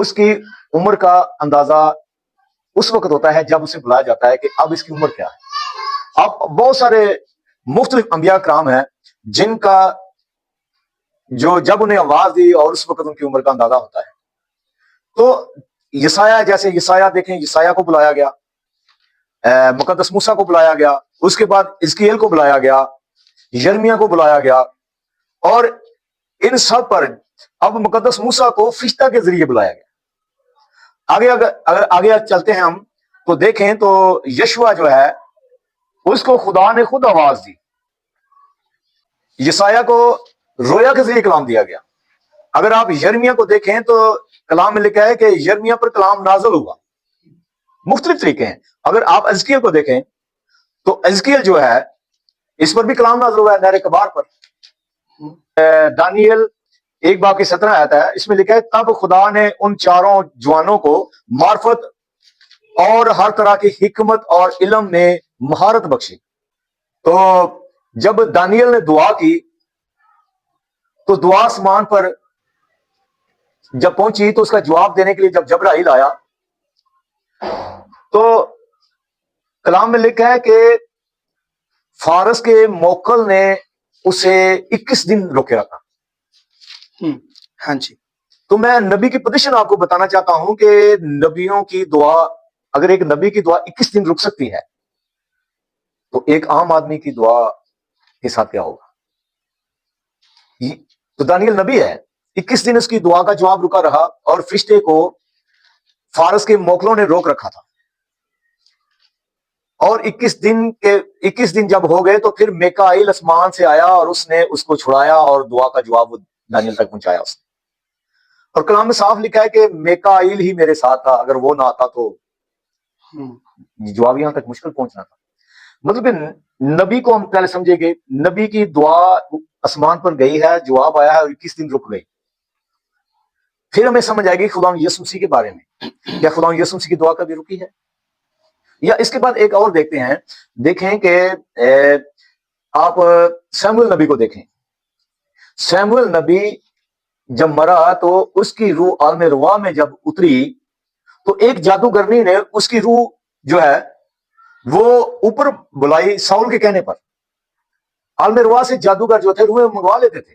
اس کی عمر کا اندازہ اس وقت ہوتا ہے جب اسے بلایا جاتا ہے کہ اب اس کی عمر کیا ہے. اب بہت سارے مختلف انبیاء کرام ہیں جن کا جو جب انہیں آواز دی اور اس وقت ان کی عمر کا اندازہ ہوتا ہے. تو یسایہ، جیسے یسایہ دیکھیں، یسایہ کو بلایا گیا، مقدس موسیٰ کو بلایا گیا، اس کے بعد حزقییل کو بلایا گیا، یرمیہ کو بلایا گیا، اور ان سب پر اب مقدس موسیٰ کو فرشتہ کے ذریعے بلایا گیا. اگر آگے چلتے ہیں ہم تو دیکھیں تو یشوع جو ہے اس کو خدا نے خود آواز دی. یسایہ کو رویا کے ذریعے کلام دیا گیا. اگر آپ یرمیہ کو دیکھیں تو کلام میں لکھا ہے کہ یرمیہ پر کلام نازل ہوا. مختلف طریقے ہیں. اگر آپ حزقییل کو دیکھیں تو حزقییل جو ہے اس پر بھی کلام نازل ہوا ہے نہر کبار پر. دانیل 1:17 آیت ہے، اس میں لکھا ہے تب خدا نے ان چاروں جوانوں کو معرفت اور ہر طرح کی حکمت اور علم میں مہارت بخشی. تو جب دانیل نے دعا کی تو دعا آسمان پر جب پہنچی تو اس کا جواب دینے کے لیے جب جبرائیل آیا تو کلام میں لکھا ہے کہ فارس کے موکل نے اسے 21 دن روکے رکھا. ہاں جی. تو میں نبی کی پوزیشن آپ کو بتانا چاہتا ہوں کہ نبیوں کی دعا، اگر ایک نبی کی دعا 21 دن رک سکتی ہے تو ایک عام آدمی کی دعا کے ساتھ کیا ہوگا. تو دانیل نبی ہے، 21 دن اس کی دعا کا جواب رکا رہا اور فرشتے کو فارس کے موکلوں نے روک رکھا تھا. اور 21 دن جب ہو گئے تو پھر میکائیل آسمان سے آیا اور اس نے اس کو چھڑایا اور دعا کا جواب دانیل تک پہنچایا اس نے. اور کلام میں صاف لکھا ہے کہ میکائیل ہی میرے ساتھ تھا، اگر وہ نہ آتا تو جواب یہاں تک مشکل پہنچنا تھا. مطلب کہ نبی کو ہم پہلے سمجھے گے، نبی کی دعا آسمان پر گئی ہے، جواب آیا ہے اور 21 دن رک گئی. پھر ہمیں سمجھ آئے گی خدا یسوع مسیح کے بارے میں، کیا خدا یسوع مسیح کی دعا کبھی رکی ہے؟ یا اس کے بعد ایک اور دیکھتے ہیں، دیکھیں کہ آپ سیموئیل نبی کو دیکھیں. سیموئیل نبی جب مرا تو اس کی روح عالم روا میں جب اتری تو ایک جادوگرنی نے اس کی روح جو ہے وہ اوپر بلائی ساؤل کے کہنے پر. عالم روا سے جادوگر جو تھے روحیں منگوا لیتے تھے.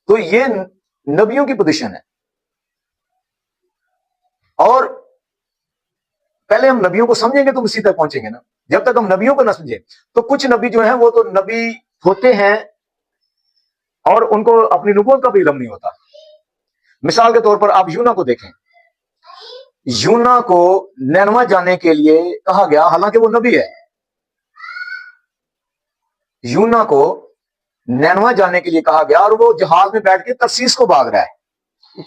تو یہ نبیوں کی پوزیشن ہے. اور پہلے ہم نبیوں کو سمجھیں گے تو اسی تک پہنچیں گے نا. جب تک ہم نبیوں کو نہ سمجھیں تو کچھ نبی جو ہیں وہ تو نبی ہوتے ہیں اور ان کو اپنی نبوت کا بھی علم نہیں ہوتا. مثال کے طور پر آپ یونا کو دیکھیں. یونا کو نینوا جانے کے لیے کہا گیا، حالانکہ وہ نبی ہے. یونا کو نینوا جانے کے لیے کہا گیا اور وہ جہاز میں بیٹھ کے ترسیس کو بھاگ رہا ہے.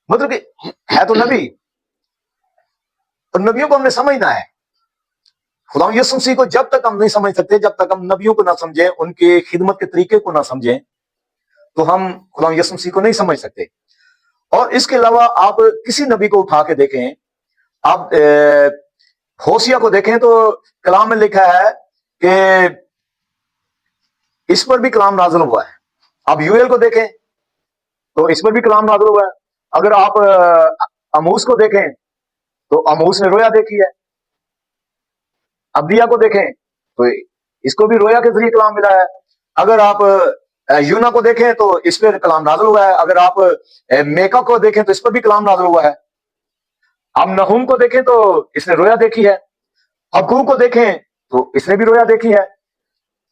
مطلب کہ ہے تو نبی. اور نبیوں کو ہم نے سمجھنا ہے. خدا یسوع مسیح کو جب تک ہم نہیں سمجھ سکتے، جب تک ہم نبیوں کو نہ سمجھیں، ان کے خدمت کے طریقے کو نہ سمجھیں، تو ہم خدا یسوع مسیح کو نہیں سمجھ سکتے. اور اس کے علاوہ آپ کسی نبی کو اٹھا کے دیکھیں، آپ ہوسیہ کو دیکھیں تو کلام میں لکھا ہے کہ اس پر بھی کلام نازل ہوا ہے. آپ یوئیل کو دیکھیں تو اس پر بھی کلام نازل ہوا ہے. اگر آپ اموس کو دیکھیں تو اموس نے رویا دیکھی ہے. ابدیہ کو دیکھیں تو اس کو بھی رویا کے ذریعے کلام ملا ہے. اگر آپ یونا کو دیکھیں تو اس پہ کلام نازل ہوا ہے. اگر آپ میکا کو دیکھیں تو اس پر بھی کلام نازل ہوا ہے. آپ نحوم کو دیکھیں تو اس نے رویا دیکھی ہے. حبقوق کو دیکھیں تو اس نے بھی رویا دیکھی ہے.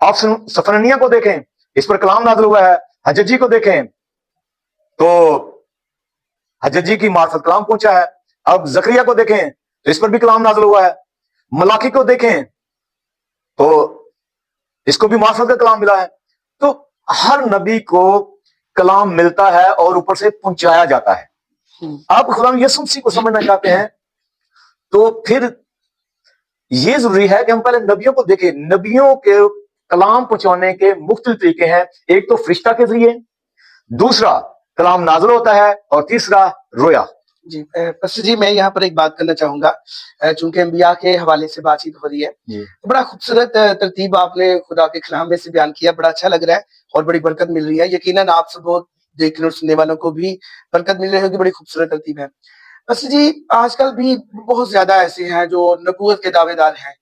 آپ سفرنیہ کو دیکھیں، اس پر کلام نازل ہوا ہے. حججی کو دیکھیں تو حججی کی معرفت کلام پہنچا ہے. اب زکریا کو دیکھیں تو اس پر بھی کلام نازل ہوا ہے. ملاکی کو دیکھیں تو اس کو بھی معرفت کا کلام ملا ہے. تو ہر نبی کو کلام ملتا ہے اور اوپر سے پہنچایا جاتا ہے. آپ خدا یسوع مسیح کو سمجھنا چاہتے ہیں تو پھر یہ ضروری ہے کہ ہم پہلے نبیوں کو دیکھیں. نبیوں کے کلام پہنچانے کے مختلف طریقے ہیں. ایک تو فرشتہ کے ذریعے، دوسرا کلام نازل ہوتا ہے، اور تیسرا رویا. جی پاسٹر جی، میں یہاں پر ایک بات کرنا چاہوں گا. چونکہ انبیاء کے حوالے سے بات چیت ہو رہی ہے، بڑا خوبصورت ترتیب آپ نے خدا کے کلام میں سے بیان کیا. بڑا اچھا لگ رہا ہے اور بڑی برکت مل رہی ہے. یقیناً آپ سب کو دیکھنے اور سننے والوں کو بھی برکت مل رہی ہوگی. بڑی خوبصورت ترتیب ہے. بس جی آج کل بھی بہت زیادہ ایسے ہیں جو نبوت کے دعوے دار ہیں.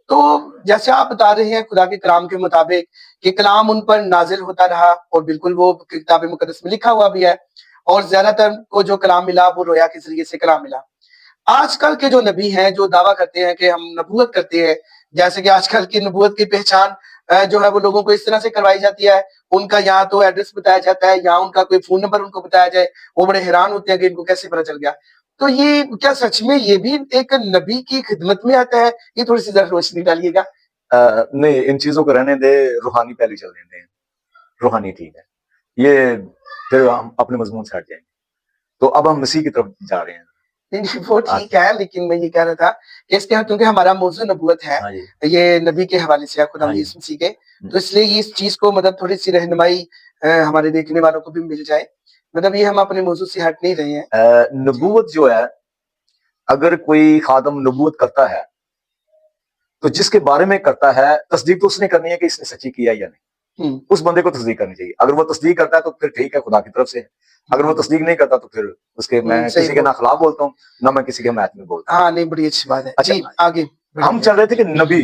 تو جیسے آپ بتا رہے ہیں خدا کے کلام کے مطابق کہ کلام ان پر نازل ہوتا رہا اور بالکل وہ کتاب مقدس میں لکھا ہوا بھی ہے اور زیادہ تر کو جو کلام ملا وہ رویا کے ذریعے سے کلام ملا. آج کل کے جو نبی ہیں جو دعویٰ کرتے ہیں کہ ہم نبوت کرتے ہیں، جیسے کہ آج کل کی نبوت کی پہچان جو ہے وہ لوگوں کو اس طرح سے کروائی جاتی ہے، ان کا یہاں تو ایڈریس بتایا جاتا ہے یا ان کا کوئی فون نمبر ان کو بتایا جائے، وہ بڑے حیران ہوتے ہیں کہ ان کو کیسے پتہ چل گیا. تو یہ کیا سچ میں یہ بھی ایک نبی کی خدمت میں آتا ہے؟ یہ تھوڑی سی ذرا روشنی ڈالیے گا. نہیں، ان چیزوں کو رہنے دے، روحانی پہلے چل دیں. روحانی ٹھیک ہے، یہ پھر ہم اپنے مضمون سے ہٹ جائیں گے. تو اب ہم مسیح کی طرف جا رہے ہیں. نہیں وہ ٹھیک ہے، لیکن میں یہ کہہ رہا تھا کہ اس کے کیونکہ ہمارا موضوع نبوت ہے، ہاں جی، یہ نبی کے حوالے سے ہے، خدا ہاں جی. یسوع مسیح کے، تو اس لیے اس چیز کو مطلب تھوڑی سی رہنمائی ہمارے دیکھنے والوں کو بھی مل جائے. مطلب یہ ہم اپنے موضوع سے ہٹ نہیں رہے ہیں. نبوت جو ہے، اگر کوئی خادم نبوت کرتا ہے تو جس کے بارے میں کرتا ہے تصدیق تو اس نے کرنی ہے کہ اس نے سچی کیا یا نہیں. اس بندے کو تصدیق کرنی چاہیے. اگر وہ تصدیق کرتا ہے تو پھر ٹھیک ہے، خدا کی طرف سے. اگر وہ تصدیق نہیں کرتا تو پھر اس کے میں کسی کے نہ خلاف بولتا ہوں نہ میں کسی کے حمایت میں بولتا ہوں. ہاں نہیں، بڑی اچھی بات ہے. اچھا، جی آگے ہم چل رہے تھے کہ نبی،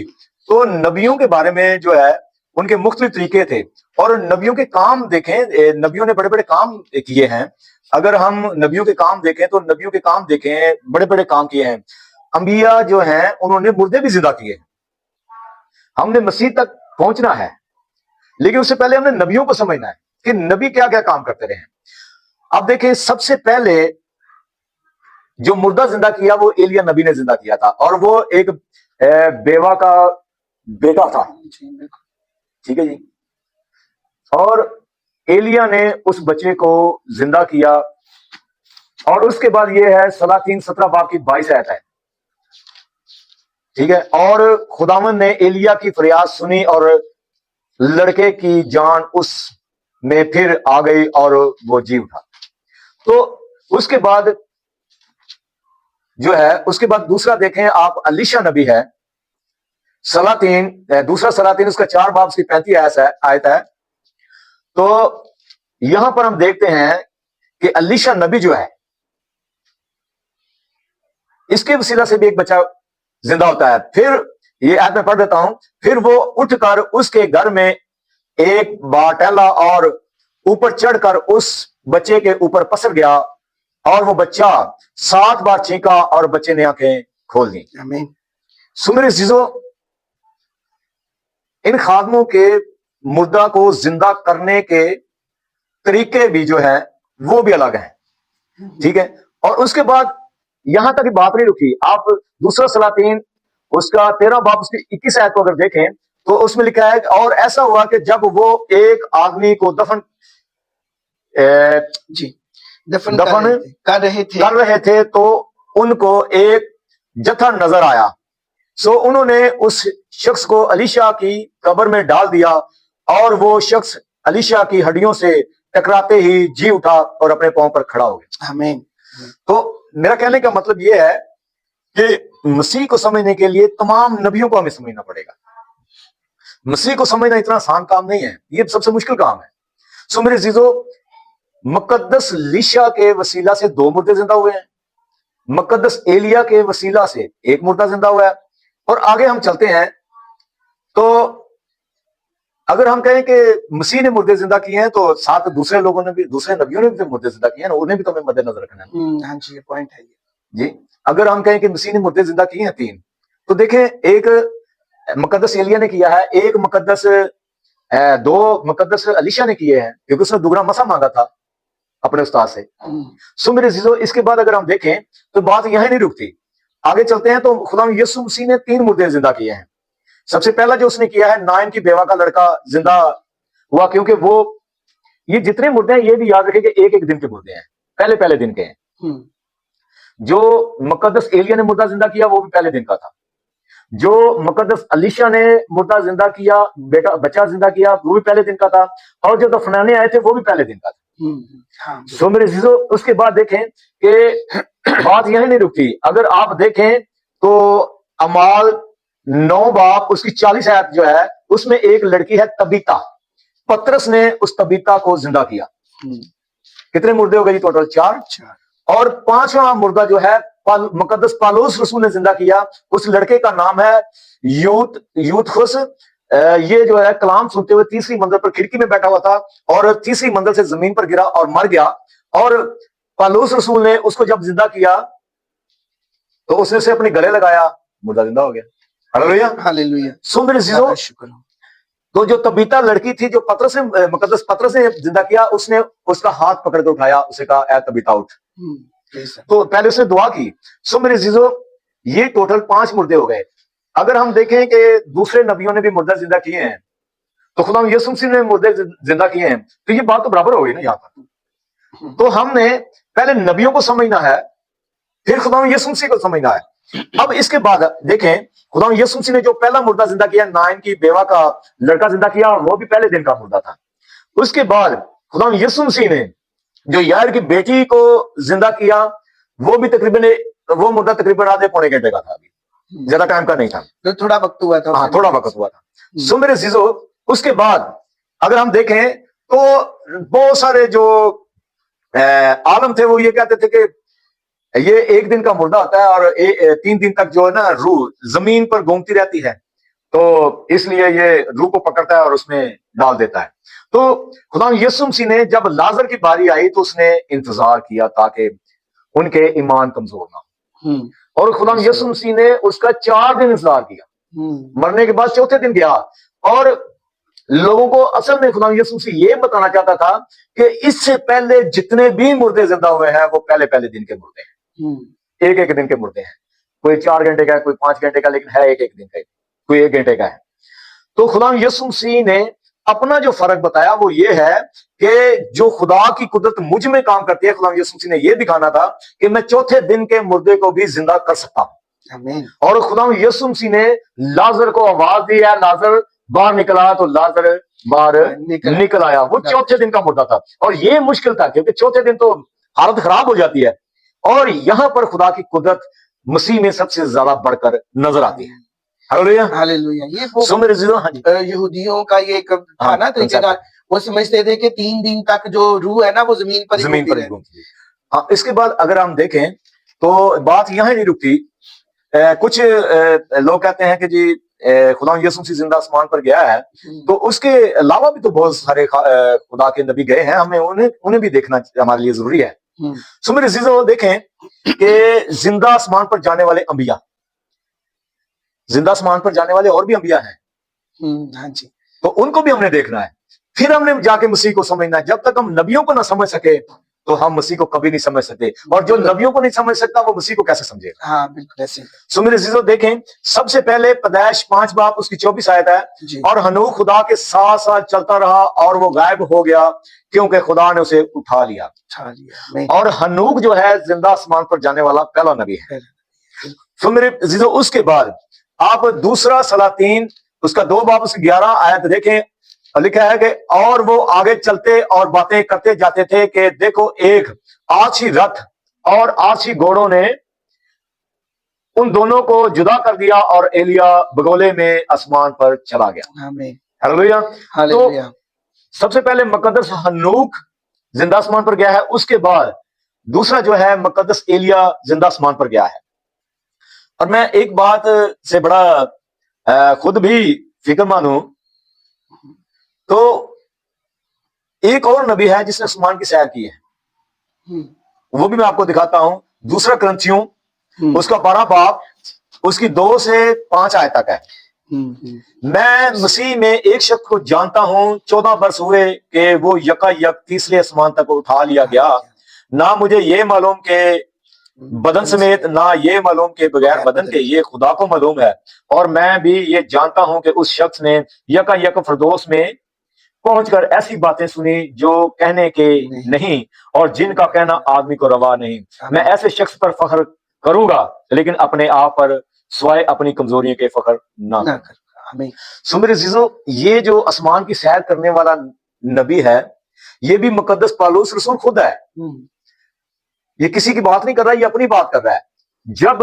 تو نبیوں کے بارے میں جو ہے ان کے مختلف طریقے تھے اور نبیوں کے کام دیکھیں، نبیوں نے بڑے بڑے کام کیے ہیں. اگر ہم نبیوں کے کام دیکھیں تو نبیوں کے کام دیکھیں، بڑے بڑے کام کیے ہیں. انبیاء جو ہیں انہوں نے مردے بھی زندہ کیے ہیں. ہم نے مسیح تک پہنچنا ہے، لیکن اس سے پہلے ہم نے نبیوں کو سمجھنا ہے کہ نبی کیا کیا کام کرتے رہے ہیں. اب دیکھیں، سب سے پہلے جو مردہ زندہ کیا وہ ایلیا نبی نے زندہ کیا تھا، اور وہ ایک بیوہ کا بیٹا تھا. ٹھیک ہے جی. اور ایلیا نے اس بچے کو زندہ کیا، اور اس کے بعد یہ ہے سلاطین 17 باب کی 22 آیت ہے. ٹھیک ہے. اور خداوند نے ایلیا کی فریاد سنی اور لڑکے کی جان اس میں پھر آ گئی اور وہ جی اٹھا. تو اس کے بعد جو ہے، اس کے بعد دوسرا دیکھیں آپ، الیشا نبی ہے. سلاطین، دوسرا سلاطین اس کا 4 باب اس کی 35 آیت ہے. تو یہاں پر ہم دیکھتے ہیں کہ الیشا نبی جو ہے اس کے وسیلہ سے بھی ایک بچہ زندہ ہوتا ہے. پھر یہ آیت میں پڑھ دیتا ہوں. پھر وہ اٹھ کر اس کے گھر میں ایک بار ٹہلا اور اوپر چڑھ کر اس بچے کے اوپر پسر گیا، اور وہ بچہ 7 بار چینکا اور بچے نے آنکھیں کھول دیں. آمین. میرے عزیزو، ان خادموں کے مردہ کو زندہ کرنے کے طریقے بھی جو ہے وہ بھی الگ ہیں. ٹھیک ہے. اور اس کے بعد یہاں تک بات نہیں رکی. آپ دوسرا سلاطین اس کا 13 باب اس کی 21 آیت کو اگر دیکھیں تو اس میں لکھا ہے کہ اور ایسا ہوا کہ جب وہ ایک آدمی کو دفن کر رہے تھے تو ان کو ایک جتھا نظر آیا. سو انہوں نے اس شخص کو الیشا کی قبر میں ڈال دیا، اور وہ شخص الیشا کی ہڈیوں سے ٹکراتے ہی جی اٹھا اور اپنے پاؤں پر کھڑا ہو گیا. آمین. تو میرا کہنے کا مطلب یہ ہے کہ مسیح کو سمجھنے کے لیے تمام نبیوں کو ہمیں سمجھنا پڑے گا. مسیح کو سمجھنا اتنا آسان کام نہیں ہے، یہ سب سے مشکل کام ہے. سو میرے عزیزو، مقدس لیشا کے وسیلہ سے 2 مردے زندہ ہوئے ہیں، مقدس ایلیا کے وسیلہ سے 1 مردہ زندہ ہوا ہے. اور آگے ہم چلتے ہیں تو اگر ہم کہیں کہ مسیح نے مردے زندہ کیے ہیں تو ساتھ دوسرے لوگوں نے بھی، دوسرے نبیوں نے بھی مردے زندہ کیے ہیں، انہیں بھی تو ہمیں مد نظر رکھنا ہے. ہاں جی، یہ پوائنٹ ہے. جی، اگر ہم کہیں کہ مسیح نے مردے زندہ کیے ہیں 3، تو دیکھیں ایک مقدس ایلیا نے کیا ہے، ایک مقدس 2 مقدس الیشا نے کیے ہیں، کیونکہ اس نے دگنا مسا مانگا تھا اپنے استاد سے. سو میرے عزیزو، اس کے بعد اگر ہم دیکھیں تو بات یہاں نہیں رکتی، آگے چلتے ہیں. تو خدا یسوع مسیح نے 3 مردے زندہ کیے ہیں. سب سے پہلا جو اس نے کیا ہے، نائم کی بیوہ کا لڑکا زندہ ہوا، کیونکہ وہ، یہ جتنے مردے ہیں یہ بھی یاد رکھیں کہ ایک دن کے مردے ہیں، پہلے دن کے ہیں. جو مقدس ایلیا نے مردہ زندہ کیا وہ بھی پہلے دن کا تھا. جو مقدس الیشا نے مردہ زندہ کیا، بچہ زندہ کیا، وہ بھی پہلے دن کا تھا. اور جو دفنانے آئے تھے وہ بھی پہلے دن کا تھا. سو میرے عزیزو، اس کے بعد دیکھیں کہ بات یہی نہیں رکتی. اگر آپ دیکھیں تو اعمال 9 باب اس کی 40 آیت جو ہے، اس میں ایک لڑکی ہے تبیتا. پترس نے اس تبیتا کو زندہ کیا. کتنے مردے ہو گئے جی ٹوٹل؟ 4. اور پانچواں مردہ جو ہے مقدس پالوس رسول نے زندہ کیا. اس لڑکے کا نام ہے یوتخس. یہ جو ہے کلام سنتے ہوئے تیسری منزل پر کھڑکی میں بیٹھا ہوا تھا اور تیسری منزل سے زمین پر گرا اور مر گیا. اور پالوس رسول نے اس کو جب زندہ کیا تو اس نے اسے اپنے گلے لگایا, مردہ زندہ ہو گیا. ہاللیلویہ ہاللیلویہ. سو میرے عزیزو, شکر ہو. تو جو تبیتا لڑکی تھی جو مقدس پطرس نے زندہ کیا, اس نے اس کا ہاتھ پکڑ کے اٹھایا, اسے کہا اے تبیتا اٹھ. تو پہلے اس نے دعا کی. سو میرے عزیزو, یہ ٹوٹل 5 مردے ہو گئے. اگر ہم دیکھیں کہ دوسرے نبیوں نے بھی مردہ زندہ کیے ہیں تو خدا یسوع مسیح نے مردے زندہ کیے ہیں, تو یہ بات تو برابر ہو گئی نا یہاں پر. تو ہم نے پہلے نبیوں کو سمجھنا ہے, پھر خدا یسوع مسیح کو سمجھنا ہے. اب اس کے بعد دیکھیں خدا یسوع مسیح نے جو پہلا مردہ زندہ کیا, نائن کی بیوہ کا لڑکا زندہ کیا, اور وہ بھی پہلے دن کا مردہ تھا. اس کے بعد خدا یسوع مسیح نے جو یائر کی بیٹی کو زندہ کیا, وہ بھی تقریباً وہ مردہ تقریباً آدھے پونے گھنٹے کا تھا, ابھی زیادہ ٹائم کا نہیں تھا, تھوڑا وقت ہوا تھا. ہاں تھوڑا وقت ہوا تھا. سو میرے عزیزو, اس کے بعد اگر ہم دیکھیں تو بہت سارے جو عالم تھے وہ یہ کہتے تھے کہ یہ ایک دن کا مردہ ہوتا ہے اور 3 دن تک جو ہے نا روح زمین پر گھومتی رہتی ہے, تو اس لیے یہ روح کو پکڑتا ہے اور اس میں ڈال دیتا ہے. تو خدا یسوع مسیح نے جب لازر کی باری آئی تو اس نے انتظار کیا تاکہ ان کے ایمان کمزور نہ ہو, اور خدا یسوع مسیح نے اس کا 4 دن انتظار کیا. مرنے کے بعد چوتھے دن گیا, اور لوگوں کو اصل میں خدا یسوع مسیح یہ بتانا چاہتا تھا کہ اس سے پہلے جتنے بھی مردے زندہ ہوئے ہیں وہ پہلے دن کے مردے ہیں, ایک دن کے مردے ہیں. کوئی 4 گھنٹے کا ہے, کوئی 5 گھنٹے کا, لیکن ہے ایک دن کا, کوئی 1 گھنٹے کا ہے. تو خدا یسوع مسیح نے اپنا جو فرق بتایا وہ یہ ہے کہ جو خدا کی قدرت مجھ میں کام کرتی ہے, خدا یسوع مسیح نے یہ دکھانا تھا کہ میں چوتھے دن کے مردے کو بھی زندہ کر سکتا ہوں. اور خدا یسوع مسیح نے لازر کو آواز دی ہے, لازر باہر نکلا, تو لازر باہر نکل آیا. وہ چوتھے دن کا مردہ تھا, اور یہ مشکل تھا کیونکہ چوتھے دن تو حالت خراب ہو جاتی ہے, اور یہاں پر خدا کی قدرت مسیح میں سب سے زیادہ بڑھ کر نظر آتی ہے. ہاللیلویہ. یہ یہودیوں کا یہ ایک تھا نا طریقہ کار, وہ سمجھتے تھے کہ 3 دن تک جو روح ہے نا وہ زمین پر گھومتی ہے. اس کے بعد اگر ہم دیکھیں تو بات یہاں نہیں رکتی. کچھ لوگ کہتے ہیں کہ جی خدا یسوع مسیح زندہ آسمان پر گیا ہے, تو اس کے علاوہ بھی تو بہت سارے خدا کے نبی گئے ہیں, ہمیں انہیں بھی دیکھنا ہمارے لیے ضروری ہے. سو میرے عزیزو, دیکھیں کہ زندہ آسمان پر جانے والے انبیاء, زندہ آسمان پر جانے والے اور بھی انبیاء ہیں, ہاں جی, تو ان کو بھی ہم نے دیکھنا ہے. پھر ہم نے جا کے مسیح کو سمجھنا ہے. جب تک ہم نبیوں کو نہ سمجھ سکے تو ہم مسیح کو کبھی نہیں سمجھ سکتے, اور جو نبیوں کو نہیں سمجھ سکتا وہ مسیح کو کیسے سمجھے گا. ہاں بالکل ایسے. سو میرے عزیزو, دیکھیں سب سے پہلے پیدائش 5 باب اس کی 24 آیت ہے, اور ہنوک خدا کے ساتھ ساتھ چلتا رہا اور وہ غائب ہو گیا کیونکہ خدا نے اسے اٹھا لیا. اور ہنوک جو ہے زندہ آسمان پر جانے والا پہلا نبی ہے. سو میرے عزیزو, اس کے بعد آپ دوسرا سلاطین اس کا 2 باب اس کی 11 آیت دیکھیں, لکھا ہے کہ اور وہ آگے چلتے اور باتیں کرتے جاتے تھے کہ دیکھو ایک آچھی رتھ اور آچھی گھوڑوں نے ان دونوں کو جدا کر دیا, اور ایلیا بگولے میں آسمان پر چلا گیا. ہاللیلویہ. تو سب سے پہلے مقدس ہنوک زندہ آسمان پر گیا ہے, اس کے بعد دوسرا جو ہے مقدس ایلیا زندہ آسمان پر گیا ہے. اور میں ایک بات سے بڑا خود بھی فکر مند ہوں, تو ایک اور نبی ہے جس نے آسمان کی سیر کی ہے, وہ بھی میں آپ کو دکھاتا ہوں. دوسرا کرنتھیوں اس کا 12 باب اس کی 2 سے 5 آیت تک ہے. میں مسیح میں ایک شخص کو جانتا ہوں, 14 برس ہوئے کہ وہ یکا یک تیسرے آسمان تک اٹھا لیا گیا. نہ مجھے یہ معلوم کہ بدن سمیت, نہ یہ معلوم کہ بغیر بدن کے, یہ خدا کو معلوم ہے. اور میں بھی یہ جانتا ہوں کہ اس شخص نے یکا یک فردوس میں پہنچ کر ایسی باتیں سنی جو کہنے کے نہیں, اور جن کا کہنا آدمی کو روا نہیں. میں ایسے شخص پر فخر کروں گا, لیکن اپنے آپ پر سوائے اپنی کمزوریوں کے فخر نہ کروں. سو میرے عزیزو, یہ جو آسمان کی سیر کرنے والا نبی ہے, یہ بھی مقدس پالوس رسول خود ہے. یہ کسی کی بات نہیں کر رہا, یہ اپنی بات کر رہا ہے. جب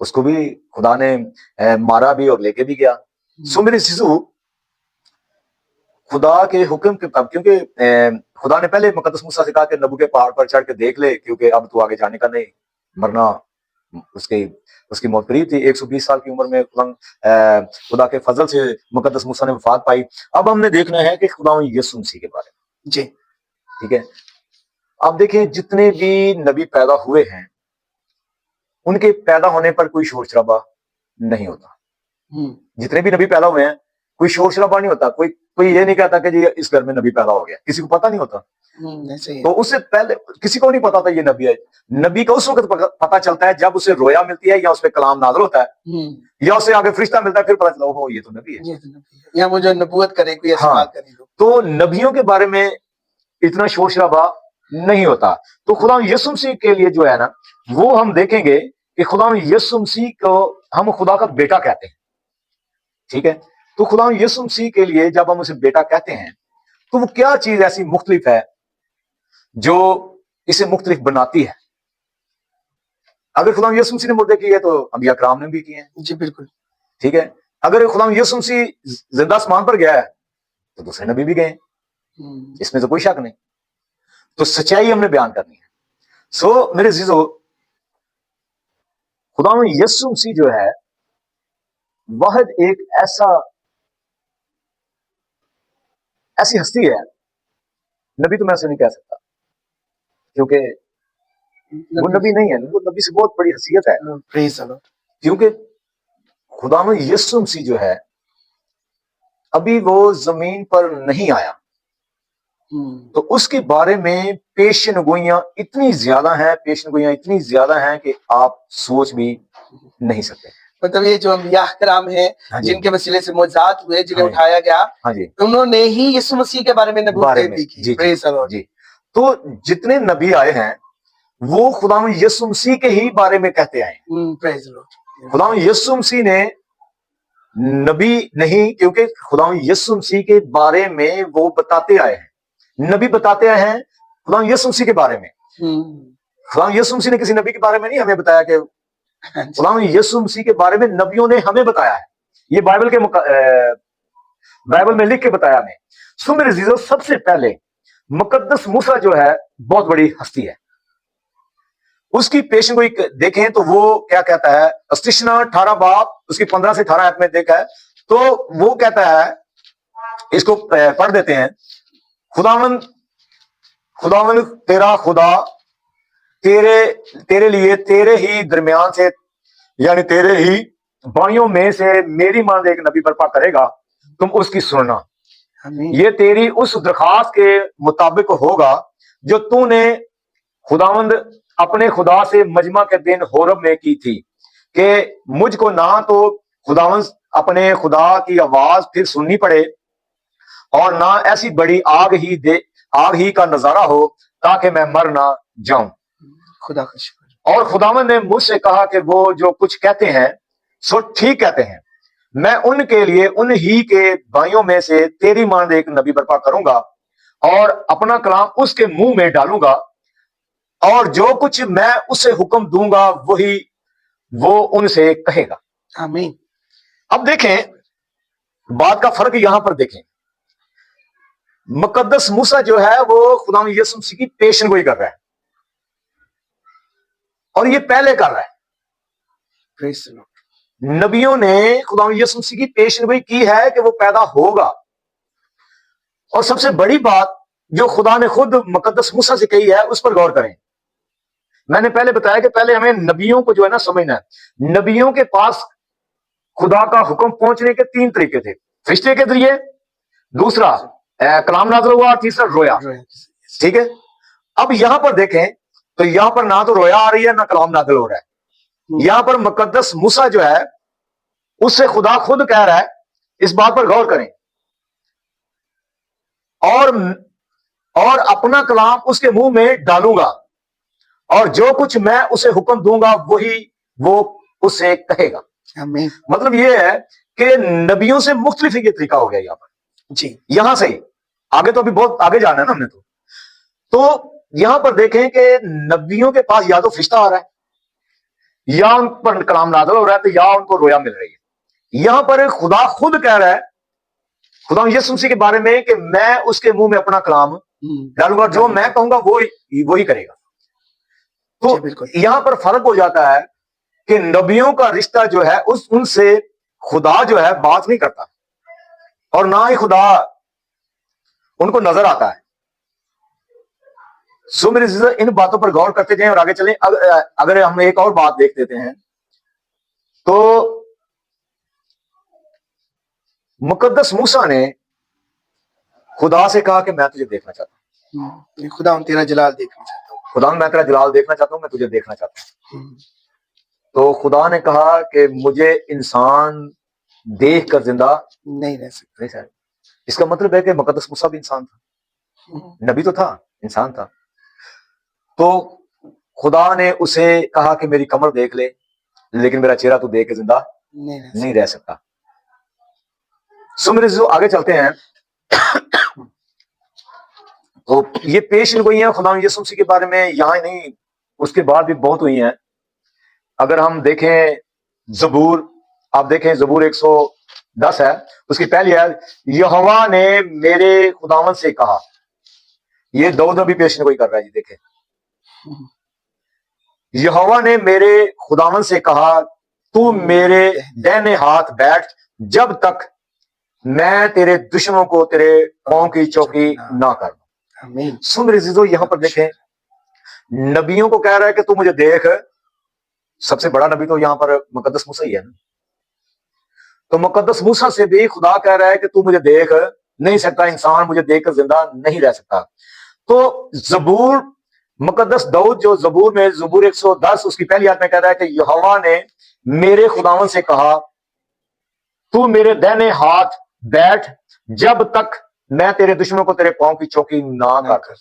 اس کو بھی خدا نے مارا بھی اور لے کے بھی گیا. سو میرے عزیزو، خدا کے حکم کے تب، کیونکہ خدا نے پہلے مقدس موسیٰ سے کہا کہ نبو کے پہاڑ پر چڑھ کے دیکھ لے، کیونکہ اب تو آگے جانے کا نہیں، مرنا اس کی موت قریب تھی. 120 سال کی عمر میں خدا کے فضل سے مقدس موسیٰ نے وفات پائی. اب ہم نے دیکھنا ہے کہ خدا یسوع مسیح کے بارے میں. جی ٹھیک ہے، اب دیکھیں جتنے بھی نبی پیدا ہوئے ہیں ان کے پیدا ہونے پر کوئی شور شرابہ نہیں ہوتا. جتنے بھی نبی پیدا ہوئے ہیں کوئی شور شرابہ نہیں ہوتا. کوئی یہ نہیں کہتا کہ جی اس گھر میں نبی پیدا ہو گیا، کسی کو پتہ نہیں ہوتا. تو اس سے پہلے کسی کو نہیں پتا تھا یہ نبی ہے. نبی کا اس وقت پتا چلتا ہے جب اسے رویا ملتی ہے یا اس پہ کلام نازل ہوتا ہے یا اسے آگے فرشتہ ملتا ہے، پھر پتا چلتا ہے یہ تو نبی ہے، یا وہ جو نبوت کرے کوئی ایسی بات کرے. تو نبیوں کے بارے میں اتنا شور شرابہ نہیں ہوتا. تو خدا یسوع مسیح کے لیے جو ہے نا، وہ ہم دیکھیں گے کہ خدا یسوع مسیح کو ہم خدا کا بیٹا کہتے ہیں. ٹھیک ہے، تو خدا یسوع مسیح کے لیے جب ہم اسے بیٹا کہتے ہیں تو وہ کیا چیز ایسی مختلف ہے جو اسے مختلف بناتی ہے؟ اگر خدا یسوع مسیح نے مردے کیے تو انبیاء کرام نے بھی کیے ہیں. جی بالکل ٹھیک ہے، اگر خدا یسوع مسیح زندہ آسمان پر گیا ہے تو دوسرے نبی بھی گئے، اس میں تو کوئی شک نہیں. تو سچائی ہم نے بیان کرنی ہے. سو میرے عزیزو، خدا یسوع مسیح جو ہے واحد ایک ایسی ہستی ہے، نبی تو میں اسے نہیں کہہ سکتا کیونکہ وہ نبی نہیں ہے، وہ نبی سے بہت بڑی حیثیت ہے. کیونکہ خدا یسوع مسیح جو ہے ابھی وہ زمین پر نہیں آیا، تو اس کے بارے میں پیشن گوئیاں اتنی زیادہ ہیں کہ آپ سوچ بھی نہیں سکتے. مطلب یہ جو انبیاء کرام ہیں جن کے وسیلے سے معجزات ہوئے، جنہیں اٹھایا گیا، انہوں نے ہی یسوع مسیح کے بارے میں نبوت بھی کی. جی، تو جتنے نبی آئے ہیں وہ خدا یسوع مسیح کے ہی بارے میں کہتے آئے ہیں. خدا یسوع مسیح نے نبی نہیں، کیونکہ خدا یسوع مسیح کے بارے میں وہ بتاتے آئے ہیں. نبی بتاتے آئے ہیں خدا یسوع مسیح کے بارے میں. خدا یسوع مسیح نے کسی نبی کے بارے میں نہیں ہمیں بتایا، کہ خدا یسوع مسیح کے بارے میں نبیوں نے ہمیں بتایا ہے. یہ بائبل میں لکھ کے بتایا ہمیں. سو میرے عزیزو، سب سے پہلے مقدس موسیٰ جو ہے بہت بڑی ہستی ہے. اس کی پیشن گوئی دیکھیں تو وہ کیا کہتا ہے، استشنا 18 باب اس کی 15 سے 18 آیت میں دیکھا ہے. تو وہ کہتا ہے، اس کو پڑھ دیتے ہیں. خداوند تیرا خدا تیرے لیے تیرے ہی درمیان سے، یعنی تیرے ہی بھائیوں میں سے میری مانند ایک نبی برپا کرے گا، تم اس کی سننا. یہ تیری اس درخواست کے مطابق ہوگا جو تو نے خداوند اپنے خدا سے مجمع کے دن حورب میں کی تھی، کہ مجھ کو نہ تو خداوند اپنے خدا کی آواز پھر سننی پڑے اور نہ ایسی بڑی آگ ہی کا نظارہ ہو تاکہ میں مر نہ جاؤں. خدا کا شکر. اور خداوند نے مجھ سے کہا کہ وہ جو کچھ کہتے ہیں سو ٹھیک کہتے ہیں، میں ان کے لیے ان ہی کے بھائیوں میں سے تیری مانند ایک نبی برپا کروں گا اور اپنا کلام اس کے منہ میں ڈالوں گا، اور جو کچھ میں اسے حکم دوں گا وہی وہ ان سے کہے گا. آمین. اب دیکھیں بات کا فرق یہاں پر دیکھیں. مقدس موسیٰ جو ہے وہ خدا یسوع مسیح کی پیشن گوئی کر رہا ہے، اور یہ پہلے کر رہا ہے. نبیوں نے خدا یسوع مسیح کی پیشن گوئی کی ہے کہ وہ پیدا ہوگا. اور سب سے بڑی بات جو خدا نے خود مقدس موسیٰ سے کہی ہے اس پر غور کریں. میں نے پہلے بتایا کہ پہلے ہمیں نبیوں کو جو ہے نا سمجھنا ہے. نبیوں کے پاس خدا کا حکم پہنچنے کے 3 طریقے تھے: فرشتے کے ذریعے، دوسرا کلام نازل ہوا، اور تیسرا رویا. ٹھیک ہے، اب یہاں پر دیکھیں تو یہاں پر نہ تو رویا آ رہی ہے نہ کلام نازل ہو رہا ہے. یہاں پر مقدس موسیٰ جو ہے اس سے خدا خود کہہ رہا ہے، اس بات پر غور کریں، اور اپنا کلام اس کے منہ میں ڈالوں گا اور جو کچھ میں اسے حکم دوں گا وہی وہ اس سے کہے گا. مطلب یہ ہے کہ نبیوں سے مختلف یہ طریقہ ہو گیا یہاں پر. جی، یہاں سے ہی آگے تو ابھی بہت آگے جانا ہے نا ہم نے. تو یہاں پر دیکھیں کہ نبیوں کے پاس یا تو فرشتہ آ رہا ہے یا ان پر کلام نازل ہو رہا ہے تو یا ان کو رویا مل رہی ہے. یہاں پر خدا خود کہہ رہا ہے خدا یسوع مسیح کے بارے میں کہ میں اس کے منہ میں اپنا کلام ڈالوں گا, جو میں کہوں گا وہی کرے گا. تو بالکل یہاں پر فرق ہو جاتا ہے کہ نبیوں کا رشتہ جو ہے ان سے خدا جو ہے بات نہیں کرتا, اور نہ ہی خدا ان کو نظر آتا ہے. سو میرے عزیزو, ان باتوں پر غور کرتے جائیں اور آگے چلیں. اگر ہم ایک اور بات دیکھ لیتے ہیں تو مقدس موسیٰ نے خدا سے کہا کہ میں تجھے دیکھنا چاہتا ہوں, خدا تیرا جلال دیکھنا چاہتا ہوں, خدا میں تیرا جلال دیکھنا چاہتا ہوں, میں تجھے دیکھنا چاہتا ہوں. تو خدا نے کہا کہ مجھے انسان دیکھ کر زندہ نہیں رہ سکتا. اس کا مطلب ہے کہ مقدس موسیٰ بھی انسان تھا, نبی تو تھا, انسان تھا. تو خدا نے اسے کہا کہ میری کمر دیکھ لے, لیکن میرا چہرہ تو دیکھ کے زندہ نہیں رہ سکتا. سو میرے جو آگے چلتے ہیں تو یہ پیش گوئیاں خدا یسوع مسیح کے بارے میں یہاں ہی نہیں, اس کے بعد بھی بہت ہوئی ہیں. اگر ہم دیکھیں زبور, آپ دیکھیں زبور 110 ہے, اس کی پہلی ہے یہوہ نے میرے خداوند سے کہا. یہ داؤد بھی پیش گوئی کر رہا ہے جی. دیکھیں یہوہ نے میرے خداوند سے کہا تو میرے دہنے ہاتھ بیٹھ جب تک میں تیرے دشمنوں کو تیرے پاؤں کی چوکی نہ کر دوں. سن میرے عزیزو, یہاں پر دیکھیں نبیوں کو کہہ رہا ہے کہ تو مجھے دیکھ. سب سے بڑا نبی تو یہاں پر مقدس موسیٰ ہی ہے نا. تو مقدس موسیٰ سے بھی خدا کہہ رہا ہے کہ تو مجھے دیکھ نہیں سکتا, انسان مجھے دیکھ کر زندہ نہیں رہ سکتا. تو زبور مقدس داؤد جو زبور میں زبور 110 اس کی پہلی آیت میں کہہ رہا ہے کہ یہوہ نے میرے خداوند سے کہا تو میرے دہنے ہاتھ بیٹھ جب تک میں تیرے دشمنوں کو تیرے پاؤں کی چوکی نہ کر.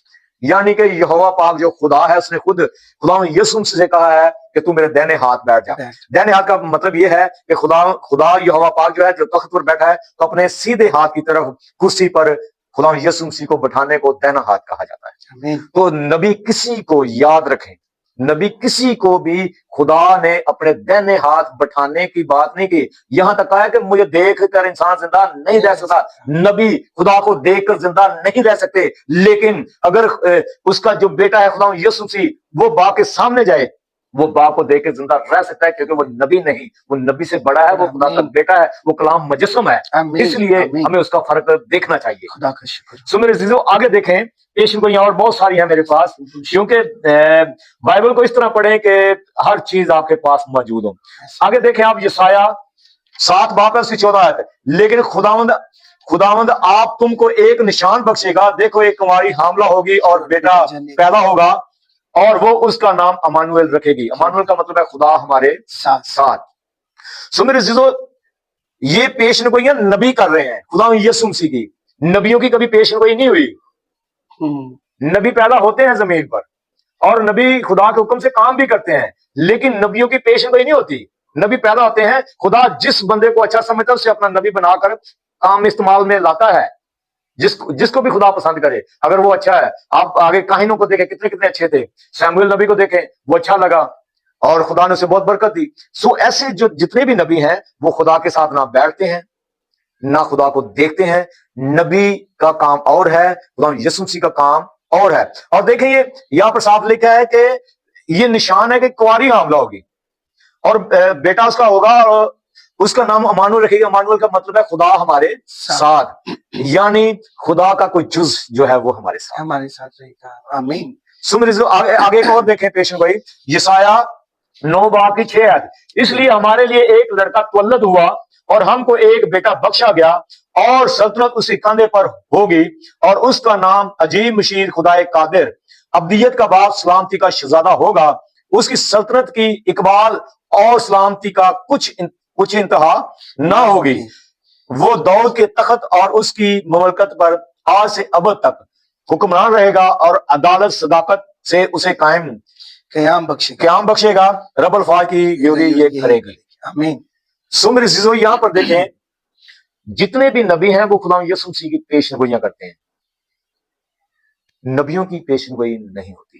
یعنی کہ یہوہ پاک جو خدا ہے اس نے خود خدا یسوع مسیح سے کہا ہے کہ تو میرے دہنے ہاتھ بیٹھ جا. دہنے ہاتھ کا مطلب یہ ہے کہ خدا یہوہ پاک جو ہے جو تخت پر بیٹھا ہے تو اپنے سیدھے ہاتھ کی طرف کرسی پر خدا یسوع مسیح کو بٹھانے کو دہنا ہاتھ کہا جاتا ہے. تو نبی کسی کو یاد رکھیں, نبی کسی کو بھی خدا نے اپنے دہنے ہاتھ بٹھانے کی بات نہیں کی. یہاں تک کہا ہے کہ مجھے دیکھ کر انسان زندہ نہیں رہ سکتا. نبی خدا کو دیکھ کر زندہ نہیں رہ سکتے, لیکن اگر اس کا جو بیٹا ہے خدا یسوع مسیح وہ باپ کے سامنے جائے وہ باپ کو دیکھ کے زندہ رہ سکتا ہے, کیونکہ وہ نبی نہیں, وہ نبی سے بڑا ہے, وہ خدا کا بیٹا ہے, وہ کلام مجسم ہے. اس لیے ہمیں اس کا فرق دیکھنا چاہیے. خدا کا شکر. سو میرے عزیزو آگے دیکھیں پیش گوئیاں اور بہت ساری ہیں میرے پاس, کیونکہ بائبل کو اس طرح پڑھیں کہ ہر چیز آپ کے پاس موجود ہو. آگے دیکھیں آپ یسایہ 7 باب 14 آیت ہے. لیکن خداوند آپ تم کو ایک نشان بخشے گا, دیکھو ایک کنواری حاملہ ہوگی اور بیٹا پیدا ہوگا اور وہ اس کا نام امانویل رکھے گی. امانویل کا مطلب ہے خدا ہمارے ساتھ. سو میرے عزیزو یہ پیش گوئیاں نبی کر رہے ہیں خدا یسوع مسیح کی. نبیوں کی کبھی پیش گوئی نہیں ہوئی. نبی پیدا ہوتے ہیں زمین پر اور نبی خدا کے حکم سے کام بھی کرتے ہیں, لیکن نبیوں کی پیش گوئی نہیں ہوتی. نبی پیدا ہوتے ہیں, خدا جس بندے کو اچھا سمجھتا ہے اسے اپنا نبی بنا کر کام استعمال میں لاتا ہے, جس کو بھی خدا پسند کرے. اگر وہ اچھا ہے, آپ آگے کاہنوں کو دیکھیں کتنے اچھے تھے. سیموئیل نبی کو دیکھیں, وہ اچھا لگا اور خدا نے اسے بہت برکت دی. سو ایسے جو جتنے بھی نبی ہیں وہ خدا کے ساتھ نہ بیٹھتے ہیں نہ خدا کو دیکھتے ہیں. نبی کا کام اور ہے, خدا یسوع مسیح کا کام اور ہے. اور دیکھیں یہ یہاں پر صاف لکھا ہے کہ یہ نشان ہے کہ کنواری حاملہ ہوگی اور بیٹا اس کا ہوگا اور اس کا نام امانویل رکھے گا. امانویل کا مطلب ہے خدا ہمارے ساتھ, یعنی خدا کا کوئی جز جو ہے وہ ہمارے ساتھ رہے گا. آمین. آگے ایک اور دیکھیں پیشن بھائی, یسایہ 9 باب کی 6 آیت. اس لیے ہمارے لیے ایک لڑکا تولد ہوا اور ہم کو ایک بیٹا بخشا گیا اور سلطنت اس کے کندھے پر ہوگی اور اس کا نام عجیب مشیر خدا قادر ابدیت کا باپ سلامتی کا شہزادہ ہوگا. اس کی سلطنت کی اقبال اور سلامتی کا کچھ انتہا نہ ہوگی. وہ داؤد کے تخت اور اس کی مملکت پر آج سے ابد تک حکمران رہے گا اور عدالت صداقت سے اسے قیام بخشے گا. رب الفاظ کی گیوری یہ کرے گی. آمین. سو میرے عزیزو یہاں پر دیکھیں جتنے بھی نبی ہیں وہ خدا یسوع مسیح کی پیشن گوئیاں کرتے ہیں, نبیوں کی پیشن گوئی نہیں ہوتی.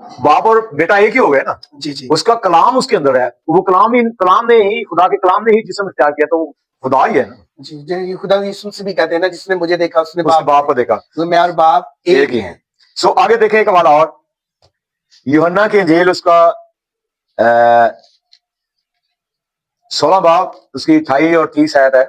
باپ اور بیٹا ایک ہی ہو گئے نا. جی جی اس کا کلام اس کے اندر ہے, وہ کلام نے ہی, خدا کے کلام نے ہی جسم اختیار کیا, تو وہ خدا ہی ہے نا. جی جی, یہ خدا یسوع سے بھی کہتے ہیں نا, جس نے مجھے دیکھا اس نے اس نے باپ کو دیکھا. تو میں اور باپ ایک ہی ہیں. سو آگے دیکھیں ایک حوالہ اور, یوحنا کی انجیل اس کا 16 باب اس کی 28 اور 30 آیت ہے.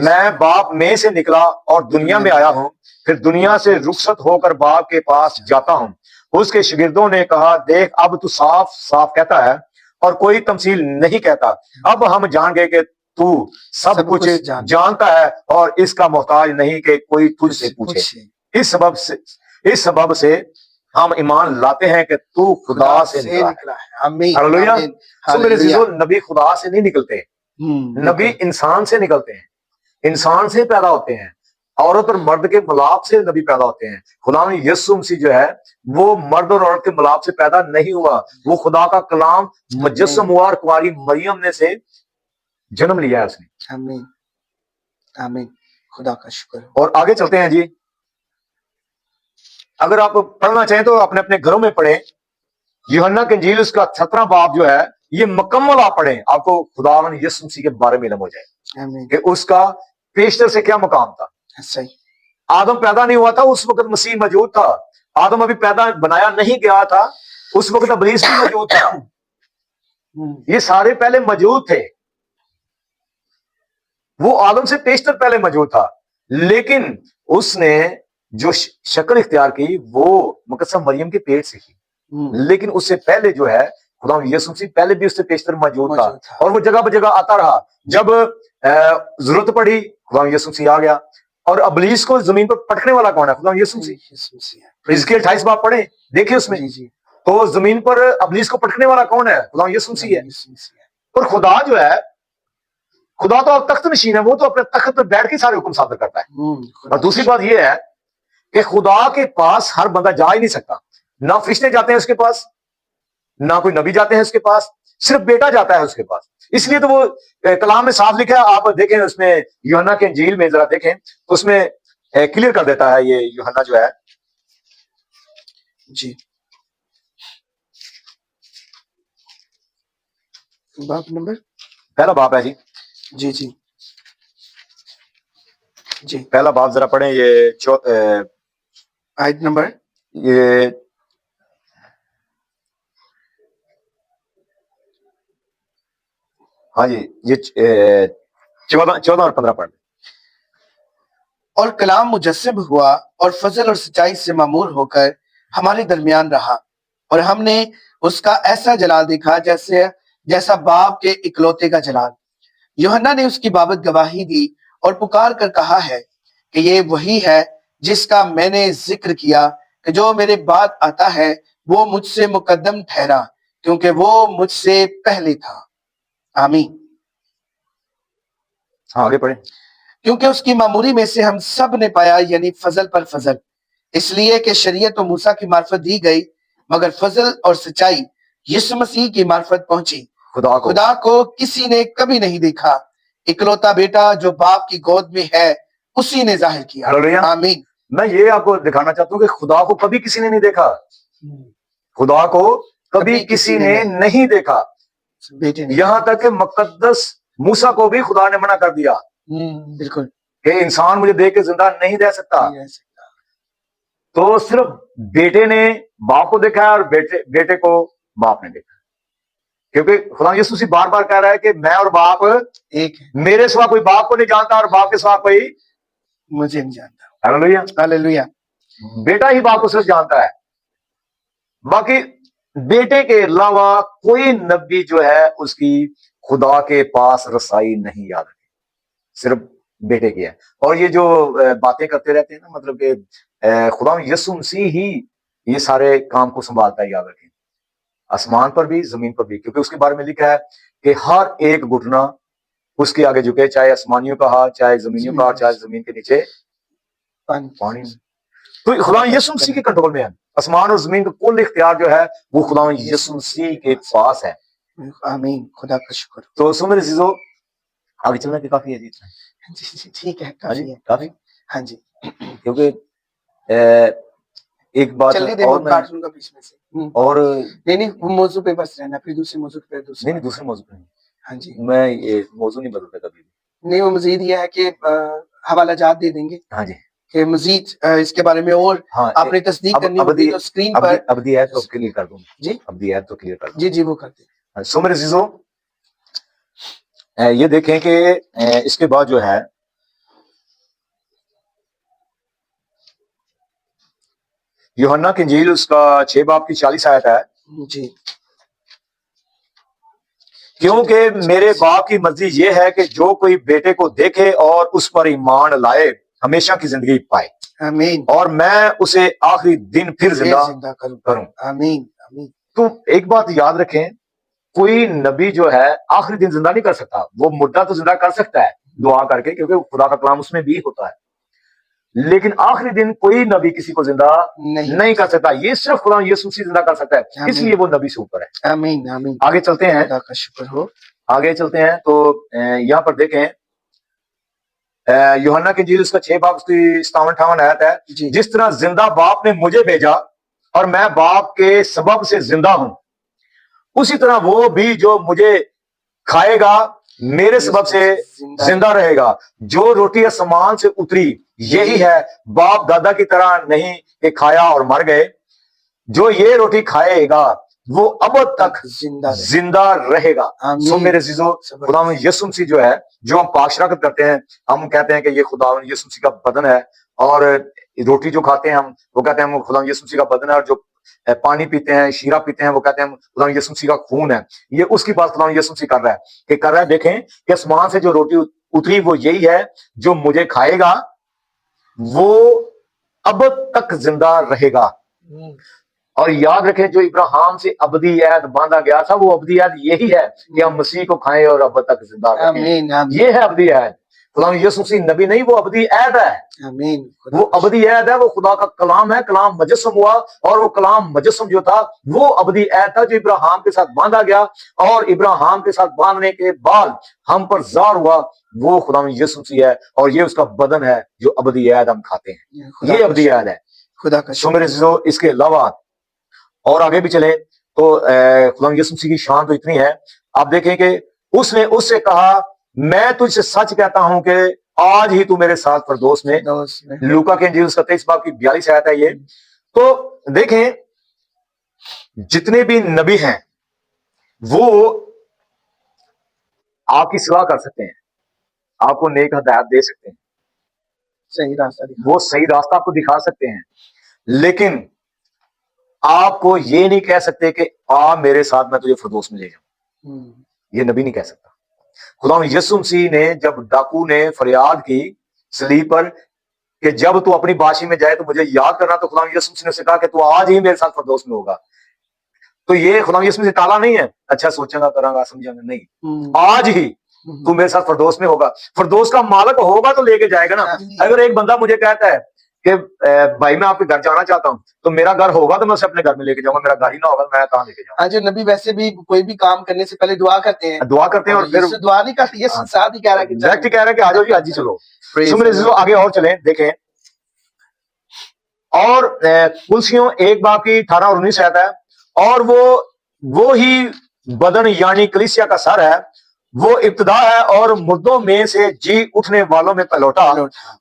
میں باپ میں سے نکلا اور دنیا میں آیا ہوں, پھر دنیا سے رخصت ہو کر باپ کے پاس جاتا ہوں. اس کے شاگردوں نے کہا, دیکھ اب تو صاف صاف کہتا ہے اور کوئی تمثیل نہیں کہتا. اب ہم جان گئے کہ تو سب کچھ جانتا ہے اور اس کا محتاج نہیں کہ کوئی تجھ سے پوچھے. اس سبب سے ہم ایمان لاتے ہیں کہ تو خدا سے نکلا ہے. ہاللویا. سو میرے عزیزو, نبی خدا سے نہیں نکلتے, نبی انسان سے نکلتے ہیں, انسان سے پیدا ہوتے ہیں, عورت اور مرد کے ملاپ سے نبی پیدا ہوتے ہیں. خدا یسوع مسیح جو ہے وہ مرد اور عورت کے ملاپ سے پیدا نہیں ہوا, وہ خدا کا کلام مجسم ہوا اور کنواری مریم نے سے جنم لیا ہے اس نے. آمین آمین, خدا کا شکر. اور آگے چلتے ہیں جی, اگر آپ پڑھنا چاہیں تو اپنے اپنے گھروں میں پڑھیں. یوحنا کی انجیل اس کا 17 باب جو ہے یہ مکمل آپ پڑھیں, آپ کو خداوند یسوع مسیح کے بارے میں علم ہو جائے کہ اس کا پیشتر سے کیا مقام تھا. صحیح. آدم پیدا نہیں ہوا تھا اس وقت مسیح موجود تھا. آدم ابھی پیدا بنایا نہیں گیا تھا اس وقت ابلیس بھی موجود تھا. یہ سارے پہلے موجود تھے, وہ آدم سے پیشتر پہلے موجود تھا, لیکن اس نے جو شکل اختیار کی وہ مقدسہ مریم کے پیٹ سے کی. لیکن اس سے پہلے جو ہے خدا یسوع مسیح پہلے بھی اس سے پیشتر موجود تھا, اور وہ جگہ بہ جگہ آتا رہا. جب ضرورت پڑی خدا یسوع مسیح آ گیا. اور ابلیس کو زمین پر پٹکنے والا کون ہے؟ خدا یسوع مسیح. حزقیل 28 باب پڑھیں, دیکھیں اس میں تو زمین پر ابلیس کو پٹکنے والا کون ہے؟ خدا یسوع مسیح ہے. اور خدا جو ہے, خدا تو تخت نشین ہے, وہ تو اپنے تخت پر بیٹھ کے سارے حکم صادر کرتا ہے. اور دوسری بات یہ ہے کہ خدا کے پاس ہر بندہ جا ہی نہیں سکتا, نہ فرشتے جاتے ہیں اس کے پاس, نہ کوئی نبی جاتے ہیں اس کے پاس, صرف بیٹا جاتا ہے اس کے پاس. اس لیے تو وہ کلام میں صاف لکھا ہے, آپ دیکھیں اس میں یوحنا کے انجیل میں ذرا دیکھیں تو اس میں کلیئر کر دیتا ہے یہ یوحنا جو ہے. جی باب نمبر پہلا باب ہے جی. جی جی جی پہلا باب ذرا پڑھیں, یہ آیت نمبر یہ ہاں جی یہ 14 اور 15 پڑھ. اور کلام مجسم ہوا اور فضل اور سچائی سے معمور ہو کر ہمارے درمیان رہا, اور ہم نے اس کا ایسا جلال دیکھا جیسا باپ کے اکلوتے کا جلال. یوحنا نے اس کی بابت گواہی دی اور پکار کر کہا ہے کہ یہ وہی ہے جس کا میں نے ذکر کیا کہ جو میرے بعد آتا ہے وہ مجھ سے مقدم ٹھہرا کیونکہ وہ مجھ سے پہلے تھا. آمین. آگے پڑھیں. کیونکہ اس کی معموری میں سے ہم سب نے پایا, یعنی فضل پر فضل, اس لیے کہ شریعت و موسیٰ کی معرفت دی گئی مگر فضل اور سچائی یسوع مسیح کی معرفت پہنچی. خدا کو کسی نے کبھی نہیں دیکھا, اکلوتا بیٹا جو باپ کی گود میں ہے اسی نے ظاہر کیا. آمین. میں یہ آپ کو دکھانا چاہتا ہوں کہ خدا کو کبھی کسی نے نہیں دیکھا, خدا کو کبھی کسی نے نہیں دیکھا, یہاں تک کہ مقدس موسیٰ کو بھی خدا نے منع کر دیا بالکل کہ انسان مجھے دیکھ کے زندہ نہیں رہ سکتا. تو صرف بیٹے نے باپ کو دیکھا ہے اور بیٹے کو باپ نے دیکھا, کیونکہ خدا یسوع مسیح بار بار کہہ رہا ہے کہ میں اور باپ ایک, میرے سوا کوئی باپ کو نہیں جانتا اور باپ کے سوا کوئی مجھے نہیں جانتا. ہاللویا. ہاللویا. بیٹا ہی باپ کو صرف جانتا ہے, باقی بیٹے کے علاوہ کوئی نبی جو ہے اس کی خدا کے پاس رسائی نہیں یاد رکھے, صرف بیٹے کی ہے. اور یہ جو باتیں کرتے رہتے ہیں نا, مطلب کہ خدا یسوع مسیح ہی یہ سارے کام کو سنبھالتا ہے, یاد رکھیں, آسمان پر بھی زمین پر بھی, کیونکہ اس کے بارے میں لکھا ہے کہ ہر ایک گھٹنا اس کے آگے جھکے, چاہے آسمانیوں کا ہاتھ, چاہے زمینیوں کا ہاتھ, چاہے زمین کے نیچے پانی. تو خدا یسوع مسیح کے کنٹرول میں ہے, آسمان اور زمین کا کل اختیار جو ہے وہ خدا یسوع مسیح کے پاس ہے. آمین. خدا کا شکر. تو سو میرے عزیزو آگے چلنا کہ کافی ہے جی, ٹھیک ہے, کافی ہے. کافی. ہاں جی, کیونکہ ایک بات اور میں اور نہیں نہیں وہ موضوع پہ بس رہنا, پھر دوسرے موضوع پہ دوسرے. نہیں دوسرے موضوع پہ نہیں, ہاں جی میں یہ موضوع نہیں بدلتا کبھی بھی. نہیں, وہ مزید یہ ہے کہ حوالہ جات دے دیں گے ہاں جی کہ مزید اس کے بارے میں اور ہاں آپ نے تصدیق کرنی ہوگی تو اسکرین پر. ابدی ہے تو کلیئر کر دوں. جی ابدی ہے تو کلیئر کر دوں. جی جی وہ کرتے ہیں. سو میرے عزیزو, یہ دیکھیں کہ اس کے بعد جو ہے یوحنا کی انجیل اس کا 6 باب کی 40 آیت ہے, جی کیونکہ میرے باپ کی مرضی یہ ہے کہ جو کوئی بیٹے کو دیکھے اور اس پر ایمان لائے ہمیشہ کی زندگی پائے, آمین, اور میں اسے آخری دن پھر زندہ کروں. آمین آمین. تو ایک بات یاد رکھیں, کوئی نبی جو ہے آخری دن زندہ نہیں کر سکتا. وہ مردہ تو زندہ کر سکتا ہے دعا کر کے, کیونکہ خدا کا کلام اس میں بھی ہوتا ہے, لیکن آخری دن کوئی نبی کسی کو زندہ نہیں کر سکتا. یہ صرف خدا یسوع مسیح زندہ کر سکتا ہے, اس لیے وہ نبی سے اوپر ہے. آمین آمین. آگے چلتے ہیں, خدا کا شکر ہو. آگے چلتے ہیں تو یہاں پر دیکھیں یوحنا کی انجیل اس کا 6 باب اس کی 57-58 آیت ہے, جی جس طرح زندہ باپ نے مجھے بھیجا اور میں باپ کے سبب سے زندہ ہوں, اسی طرح وہ بھی جو مجھے کھائے گا میرے سبب سے زندہ رہے گا. جو روٹی آسمان سے اتری یہی ہے, باپ دادا کی طرح نہیں کہ کھایا اور مر گئے. جو یہ روٹی کھائے گا وہ ابد تک زندہ رہے گا. سو میرے عزیزو, خدا یسوع مسیح جو ہے, جو ہم پاک شراکت کرتے ہیں, ہم کہتے ہیں کہ یہ خدا یسوع مسیح کا بدن ہے, اور روٹی جو کھاتے ہیں ہم وہ کہتے ہیں خدا یسوع مسیح کا بدن ہے, اور جو پانی پیتے ہیں شیرہ پیتے ہیں وہ کہتے ہیں خدا یسوع مسیح کا خون ہے. یہ اس کی بات خدا یسوع مسیح کر رہا ہے کہ دیکھیں کہ آسمان سے جو روٹی اتری وہ یہی ہے, جو مجھے کھائے گا وہ ابد تک زندہ رہے گا. اور یاد رکھیں جو ابراہیم سے ابدی عہد باندھا گیا تھا وہ ابدی عہد یہی ہے کہ ہم مسیح کو کھائیں اور ابد تک زندہ رہیں. یہ ہے ابدی عہد. خدا یسوع مسیح نبی نہیں, وہ ابدی عہد ہے. آمین. وہ ابدی عہد ہے, وہ خدا کا کلام ہے. کلام مجسم ہوا, اور وہ کلام مجسم جو تھا وہ ابدی عہد تھا جو ابراہیم کے ساتھ باندھا گیا, اور ابراہیم کے ساتھ باندھنے کے بعد ہم پر ظاہر ہوا. وہ خدا یسوع مسیح ہے, اور یہ اس کا بدن ہے جو ابدی عہد ہم کھاتے ہیں. یہ ابدی عہد ہے. خدا کا شکر. میرے عزیزو, اس کے علاوہ اور آگے بھی چلیں تو خدا یسوع مسیح کی شان تو اتنی ہے. آپ دیکھیں کہ اس نے اس سے کہا, میں تجھ سے سچ کہتا ہوں کہ آج ہی تو میرے ساتھ فردوس میں. لوکا کے انجیل 27 باب کی 42 آیت ہے یہ. تو دیکھیں جتنے بھی نبی ہیں وہ آپ کی سوا کر سکتے ہیں, آپ کو نیک ہدایت دے سکتے ہیں, صحیح راستہ, وہ صحیح راستہ آپ کو دکھا سکتے ہیں, لیکن آپ کو یہ نہیں کہہ سکتے کہ آ میرے ساتھ میں تجھے فردوس میں لے جاؤں. یہ نبی نہیں کہہ سکتا. خدا یسوع مسیح نے جب ڈاکو نے فریاد کی صلیب پر کہ جب تو اپنی بادشاہی میں جائے تو مجھے یاد کرنا, تو خدا یسوع مسیح نے اسے کہا کہ تو آج ہی میرے ساتھ فردوس میں ہوگا. تو یہ خدا یسوع مسیح ٹالا نہیں ہے, اچھا سوچیں گا کراں گا سمجھیں گا, نہیں, آج ہی تو میرے ساتھ فردوس میں ہوگا. فردوس کا مالک ہوگا تو لے کے جائے گا نا. اگر ایک بندہ مجھے کہتا ہے کہ بھائی میں آپ کے گھر جانا چاہتا ہوں, تو میرا گھر ہوگا تو میں اسے اپنے گھر میں لے کے جاؤں گا, میرا گھر ہی نہ ہوگا میں کہاں لے کے جاؤں. جو نبی ویسے بھی کوئی بھی کام کرنے سے پہلے دعا کرتے ہیں, اور پھر دعا نہیں کرتے, یہ ساتھ ہی کہہ رہا ہے کہ ڈائریکٹ کہہ رہا ہے کہ آ جاؤ جی آج ہی چلو. میرے عزیزو آگے اور چلیں, دیکھیں اور کلسیوں 1 باب کی 18 اور 19 آتا ہے, اور وہ ہی بدن یعنی کلیسیا کا سر ہے, وہ ابتدا ہے اور مردوں میں سے جی اٹھنے والوں میں پہلوٹا,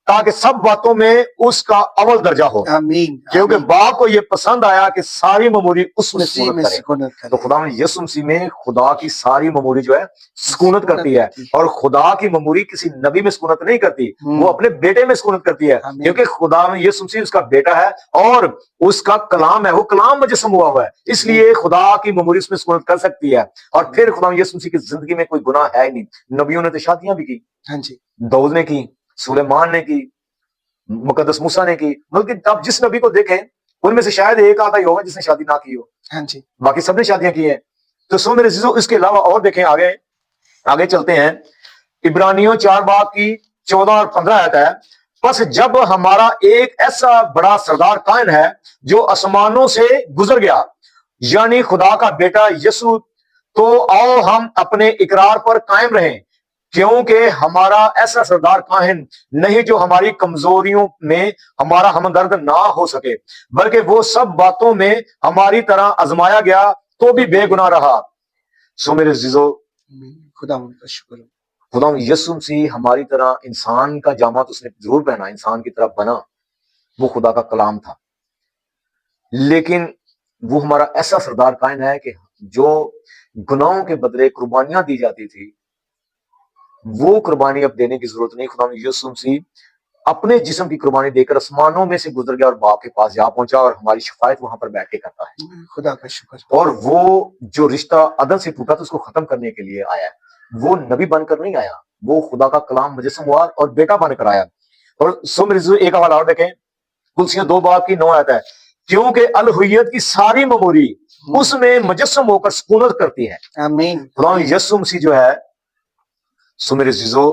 تاکہ سب باتوں میں اس کا اول درجہ ہو. کیونکہ باپ کو یہ پسند آیا کہ ساری معموری اس میں سکونت کرے. تو خدا یسوع مسیح میں خدا کی ساری معموری جو ہے سکونت کرتی ہے, اور خدا کی معموری کسی نبی میں سکونت نہیں کرتی, وہ اپنے بیٹے میں سکونت کرتی ہے, کیونکہ خدا یسوع مسیح اس کا بیٹا ہے اور اس کا کلام ہے, وہ کلام مجسم ہوا ہے, اس لیے خدا کی معموری اس میں سکونت کر سکتی ہے. اور پھر خدا یسوع مسیح کی زندگی میں کوئی گناہ ہے ہی نہیں. نبیوں نے تو شادیاں بھی کی, داؤد نے کی, سلیمان نے کی, مقدس موسیٰ نے کی, بلکہ آپ جس نبی کو دیکھیں ان میں سے شاید ایک آدھا ہی ہوگا جس نے شادی نہ کی ہو, باقی سب نے شادیاں کی ہیں. تو سو میرے عزیزو اس کے علاوہ اور دیکھیں, آگے چلتے ہیں. عبرانیوں 4 باب کی 14 اور 15 آیت ہے, پس جب ہمارا ایک ایسا بڑا سردار قائم ہے جو آسمانوں سے گزر گیا, یعنی خدا کا بیٹا یسوع, تو آؤ ہم اپنے اقرار پر قائم رہیں. کیونکہ ہمارا ایسا سردار کاہن نہیں جو ہماری کمزوریوں میں ہمارا ہمدرد نہ ہو سکے، بلکہ وہ سب باتوں میں ہماری طرح آزمایا گیا تو بھی بے گناہ رہا۔ سو میرے عزیزو، خدا ان کا شکر ہو۔ خدا یسوع مسیح ہماری طرح انسان کا جامع تو اس نے ضرور پہنا، انسان کی طرح بنا، وہ خدا کا کلام تھا، لیکن وہ ہمارا ایسا سردار کائن ہے کہ جو گناہوں کے بدلے قربانیاں دی جاتی تھی، وہ قربانی اب دینے کی ضرورت نہیں۔ خدا یسوع مسیح اپنے جسم کی قربانی دے کر آسمانوں میں سے گزر گیا اور باپ کے پاس جا پہنچا، اور ہماری شفاعت وہاں پر بیٹھ کے کرتا ہے۔ خدا کا شکر۔ اور وہ جو رشتہ عدل سے ٹوٹا تھا اس کو ختم کرنے کے لیے آیا ہے۔ وہ نبی بن کر نہیں آیا، وہ خدا کا کلام مجسم ہوا اور بیٹا بن کر آیا۔ اور ایک حوالہ اور دیکھیں، کلسیاں 2:9 آتا ہے، کیونکہ الوہیت کی ساری مموری اس میں مجسم ہو کر سکونت کرتی ہے۔ آمین۔ خدا یسوع مسیح جو ہے، سو میرے عزیزو،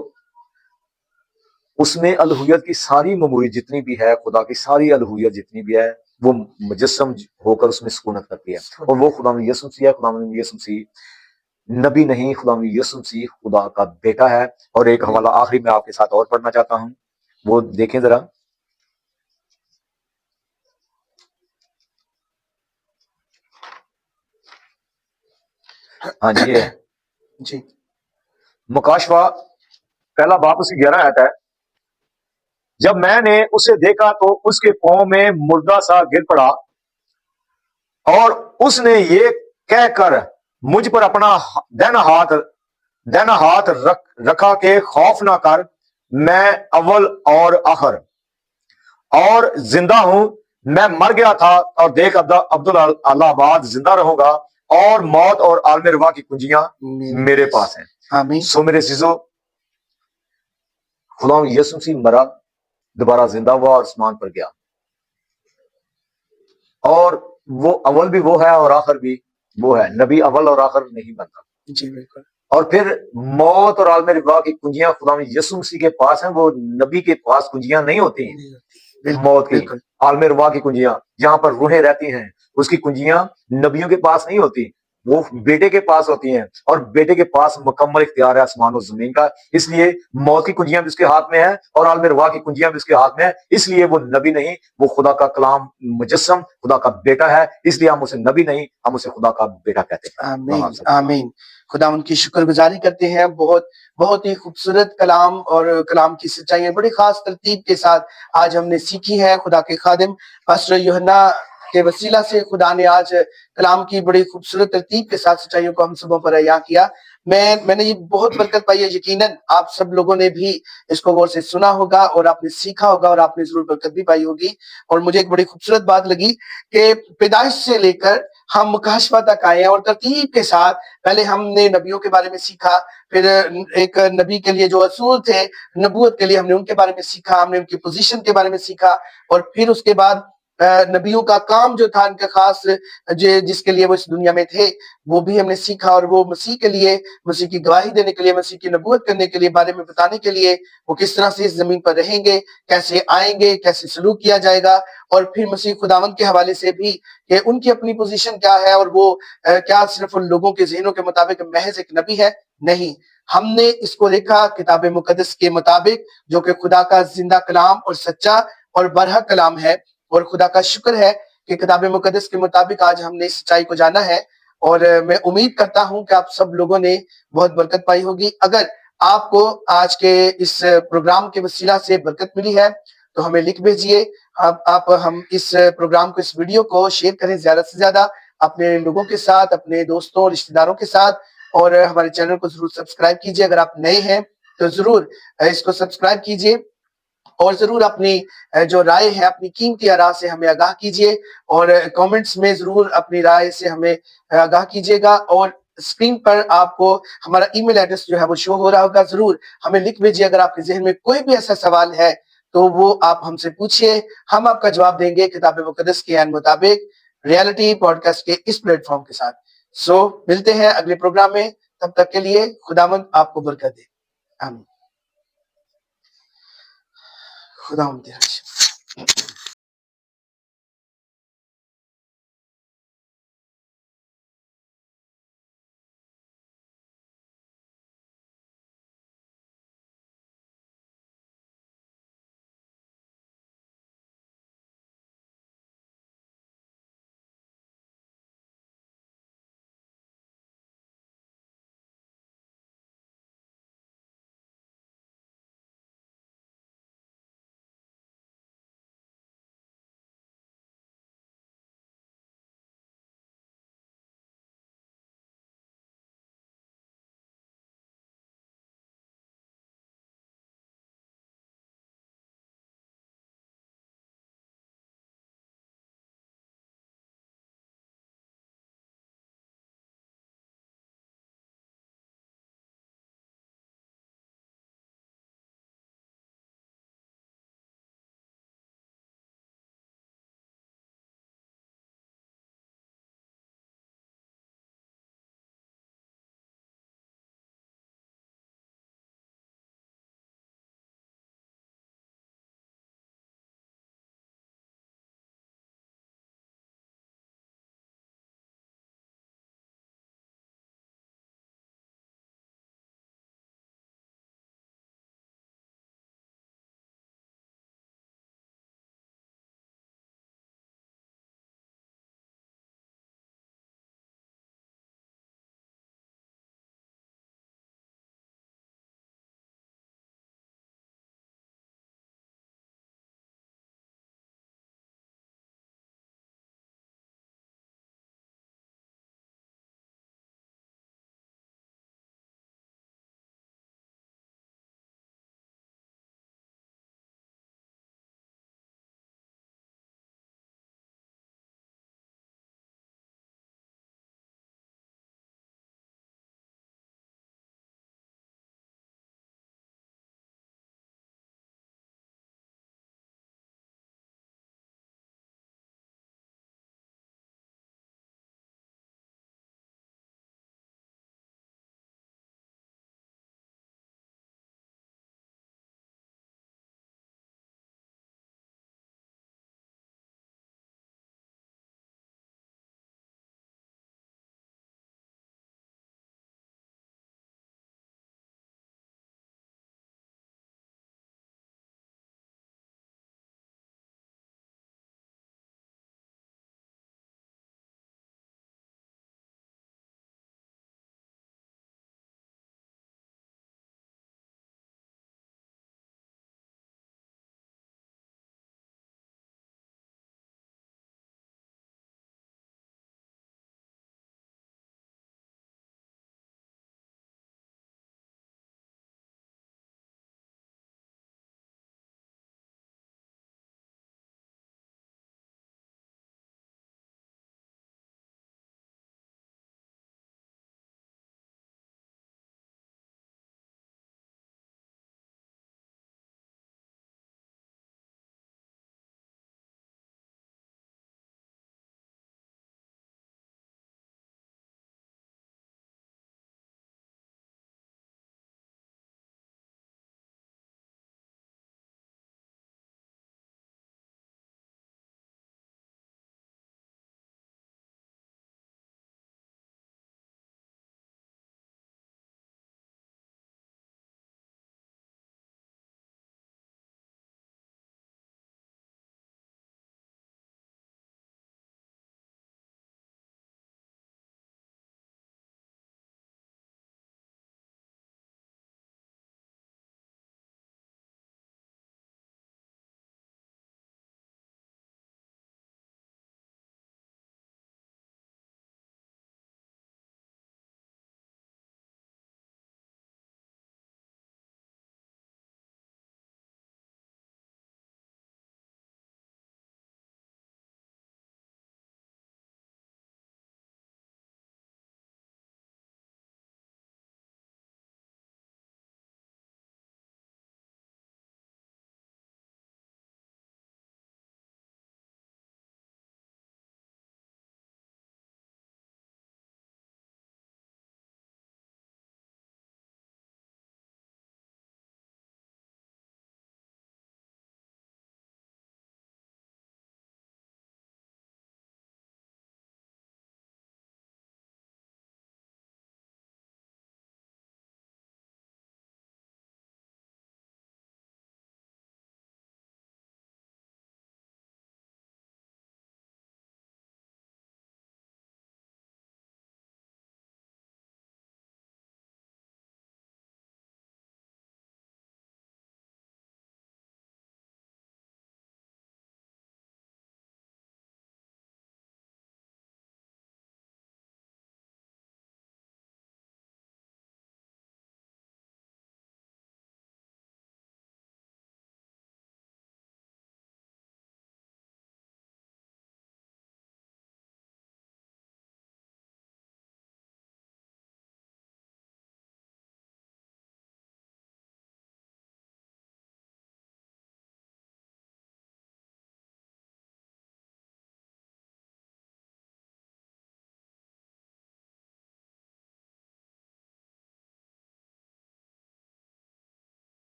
اس میں الوہیت کی ساری مموری جتنی بھی ہے، خدا کی ساری الوہیت جتنی بھی ہے، وہ مجسم ہو کر اس میں سکونت کرتی ہے، اور وہ خدا یسوع مسیح ہے۔ خدا یسوع مسیح نبی نہیں، خدا یسوع مسیح خدا کا بیٹا ہے۔ اور ایک حوالہ آخری میں آپ کے ساتھ اور پڑھنا چاہتا ہوں، وہ دیکھیں ذرا۔ ہاں جی، جی، مکاشفہ 1 اس کی 11 آیت ہے، جب میں نے اسے دیکھا تو اس کے پاؤں میں مردہ سا گر پڑا، اور اس نے یہ کہہ کر مجھ پر اپنا دہنا ہاتھ رکھا کہ خوف نہ کر، میں اول اور آخر اور زندہ ہوں، میں مر گیا تھا اور دیکھ عبداللہ آباد زندہ رہوں گا، اور موت اور عالم روا کی کنجیاں میرے پاس ہیں۔ آمین۔ سو میرے عزیزو، خدا یسوع مسیح مرا، دوبارہ زندہ ہوا اور آسمان پر گیا، اور وہ اول بھی وہ ہے اور آخر بھی وہ ہے۔ نبی اول اور آخر نہیں بنتا۔ جی بالکل۔ اور پھر موت اور عالم روا کی کنجیاں خدا یسوع مسیح کے پاس ہیں، وہ نبی کے پاس کنجیاں نہیں ہوتی ہیں۔ موت کی، عالم روا کی کنجیاں جہاں پر روحیں رہتی ہیں، اس کی کنجیاں نبیوں کے پاس نہیں ہوتی، وہ بیٹے کے پاس ہوتی ہیں، اور بیٹے کے پاس مکمل اختیار ہے آسمان و زمین کا۔ اس لیے موت کی کنجیاں بھی اس کے ہاتھ میں ہیں اور عالم روا کی کنجیاں بھی اس کے ہاتھ میں ہیں۔ اس لیے وہ نبی نہیں، وہ خدا کا کلام مجسم، خدا کا بیٹا ہے۔ اس لیے ہم اسے نبی نہیں، ہم اسے خدا کا بیٹا کہتے ہیں۔ آمین، آمین۔ خدا ان کی شکر گزاری کرتے ہیں، بہت ہی خوبصورت کلام اور کلام کی سچائیاں بڑی خاص ترتیب کے ساتھ آج ہم نے سیکھی ہے۔ خدا کے خادم پاسٹر یوحنا کے وسیلہ سے خدا نے آج کلام کی بڑی خوبصورت ترتیب کے ساتھ سچائیوں کو ہم سبوں پر عیاں کیا۔ میں نے یہ بہت برکت پائی ہے، یقیناً آپ سب لوگوں نے بھی اس کو غور سے سنا ہوگا اور آپ نے سیکھا ہوگا اور آپ نے ضرور برکت بھی پائی ہوگی۔ اور مجھے ایک بڑی خوبصورت بات لگی کہ پیدائش سے لے کر ہم مکاشفہ تک آئے ہیں، اور ترتیب کے ساتھ پہلے ہم نے نبیوں کے بارے میں سیکھا، پھر ایک نبی کے لیے جو رسول تھے نبوت کے لیے ہم نے ان کے بارے میں سیکھا، ہم نے ان کی پوزیشن کے بارے میں سیکھا، اور پھر اس کے بعد نبیوں کا کام جو تھا ان کا خاص جس کے لیے وہ اس دنیا میں تھے وہ بھی ہم نے سیکھا، اور وہ مسیح کے لیے، مسیح کی گواہی دینے کے لیے، مسیح کی نبوت کرنے کے لیے، بارے میں بتانے کے لیے وہ کس طرح سے اس زمین پر رہیں گے، کیسے آئیں گے، کیسے سلوک کیا جائے گا، اور پھر مسیح خداوند کے حوالے سے بھی کہ ان کی اپنی پوزیشن کیا ہے، اور وہ کیا صرف ان لوگوں کے ذہنوں کے مطابق محض ایک نبی ہے؟ نہیں، ہم نے اس کو دیکھا کتاب مقدس کے مطابق، جو کہ خدا کا زندہ کلام اور سچا اور برحق کلام ہے، اور خدا کا شکر ہے کہ کتاب مقدس کے مطابق آج ہم نے اس سچائی کو جانا ہے، اور میں امید کرتا ہوں کہ آپ سب لوگوں نے بہت برکت پائی ہوگی۔ اگر آپ کو آج کے اس پروگرام کے وسیلہ سے برکت ملی ہے تو ہمیں لکھ بھیجئے۔ ہم اس پروگرام کو، اس ویڈیو کو شیئر کریں زیادہ سے زیادہ اپنے لوگوں کے ساتھ، اپنے دوستوں، رشتہ داروں کے ساتھ، اور ہمارے چینل کو ضرور سبسکرائب کیجئے۔ اگر آپ نئے ہیں تو ضرور اس کو سبسکرائب کیجئے، اور ضرور اپنی جو رائے ہے، اپنی قیمتی آراء سے ہمیں آگاہ کیجئے، اور کامنٹس میں ضرور اپنی رائے سے ہمیں آگاہ کیجئے گا، اور اسکرین پر آپ کو ہمارا ای میل ایڈریس جو ہے وہ شو ہو رہا ہوگا، ضرور ہمیں لکھ بھیجئے۔ اگر آپ کے ذہن میں کوئی بھی ایسا سوال ہے تو وہ آپ ہم سے پوچھئے، ہم آپ کا جواب دیں گے کتاب مقدس کے عین مطابق، ریالٹی پوڈ کاسٹ کے اس پلیٹ فارم کے ساتھ۔ ملتے ہیں اگلے پروگرام میں، تب تک کے لیے خداوند آپ کو برکت دے۔ آمین۔ خداوند